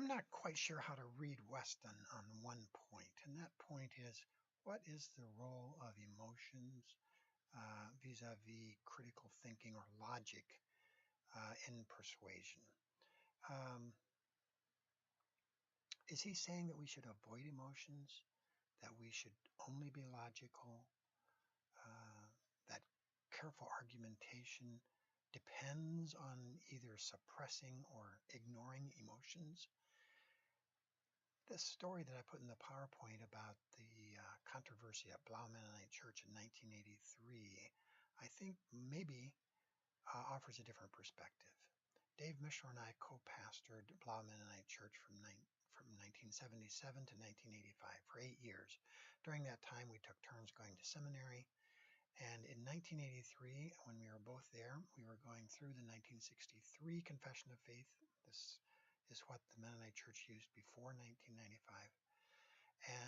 I'm not quite sure how to read Weston on one point, and that point is, what is the role of emotions vis-a-vis critical thinking or logic in persuasion? Um, is he saying that we should avoid emotions, that we should only be logical, that careful argumentation depends on either suppressing or ignoring emotions? This story that I put in the PowerPoint about the controversy at Blough Mennonite Church in 1983, I think maybe offers a different perspective. Dave Mishler and I co-pastored Blough Mennonite Church from 1977 to 1985 for 8 years. During that time, we took turns going to seminary. And in 1983, when we were both there, we were going through the 1963 Confession of Faith. This is what the Mennonite Church used before 1995.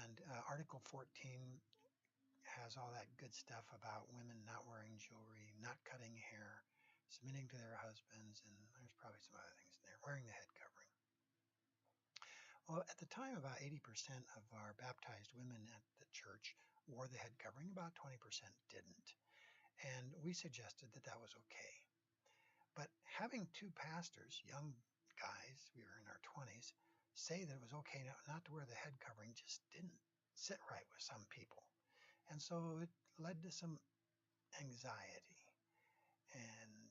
And Article 14 has all that good stuff about women not wearing jewelry, not cutting hair, submitting to their husbands, and there's probably some other things in there, wearing the head covering. Well, at the time, about 80% of our baptized women at the church wore the head covering, about 20% didn't. And we suggested that that was okay. But having two pastors, young guys, we were in our 20s, say that it was okay not to wear the head covering just didn't sit right with some people. And so it led to some anxiety. And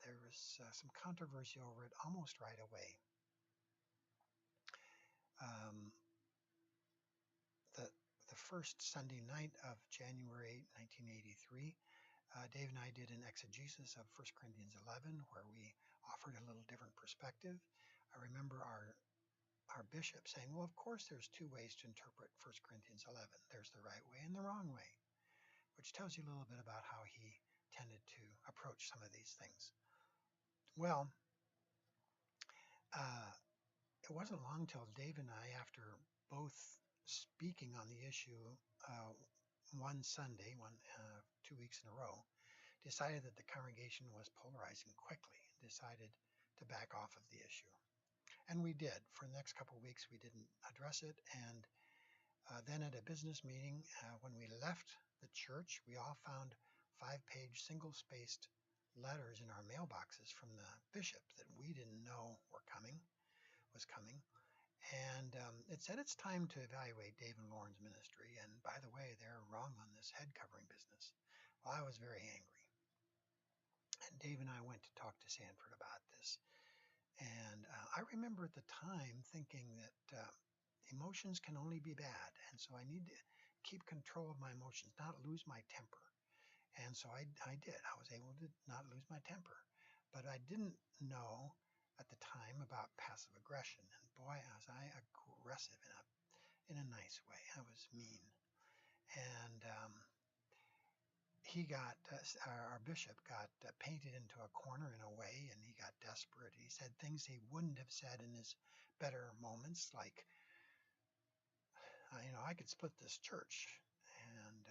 there was some controversy over it almost right away. The first Sunday night of January 1983, Dave and I did an exegesis of 1 Corinthians 11, where we offered a little different perspective. I remember our bishop saying, well, of course there's two ways to interpret 1 Corinthians 11. There's the right way and the wrong way, which tells you a little bit about how he tended to approach some of these things. Well, it wasn't long till Dave and I, after both speaking on the issue one Sunday, 2 weeks in a row, decided that the congregation was polarizing quickly and decided to back off of the issue. And we did. For the next couple of weeks, we didn't address it. And then at a business meeting, when we left the church, we all found 5-page single-spaced letters in our mailboxes from the bishop that we didn't know was coming. And it said it's time to evaluate Dave and Lauren's ministry. And by the way, they're wrong on this head covering business. Well, I was very angry. And Dave and I went to talk to Sanford about this. And I remember at the time thinking that emotions can only be bad. And so I need to keep control of my emotions, not lose my temper. And so I did. I was able to not lose my temper. But I didn't know at the time about passive aggression. And boy, was I aggressive in a nice way. I was mean. And our bishop got painted into a corner in a way, and he got desperate. He said things he wouldn't have said in his better moments, like, I could split this church, and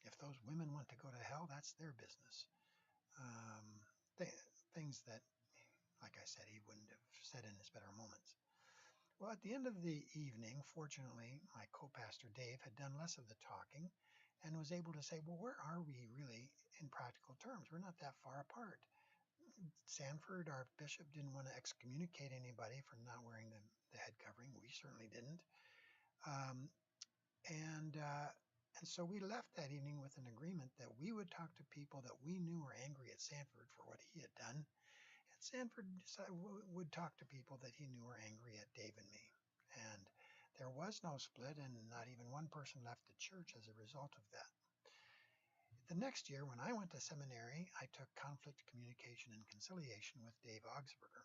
if those women want to go to hell, that's their business. Things that, like I said, he wouldn't have said in his better moments. Well, at the end of the evening, fortunately, my co-pastor Dave had done less of the talking and was able to say, well, where are we really in practical terms? We're not that far apart. Sanford, our bishop, didn't want to excommunicate anybody for not wearing the head covering. We certainly didn't. And so we left that evening with an agreement that we would talk to people that we knew were angry at Sanford for what he had done. And Sanford would talk to people that he knew were angry at Dave and me. And there was no split, and not even one person left the church as a result of that. The next year, when I went to seminary, I took conflict communication and conciliation with Dave Augsburger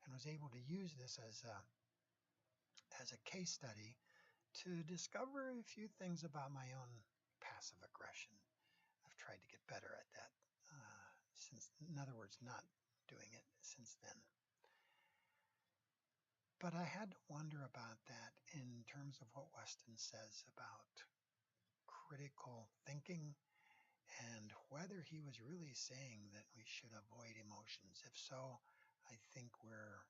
and was able to use this as a case study to discover a few things about my own passive aggression. I've tried to get better at that in other words, not doing it since then. But I had to wonder about that in terms of what Weston says about critical thinking and whether he was really saying that we should avoid emotions. If so, I think we're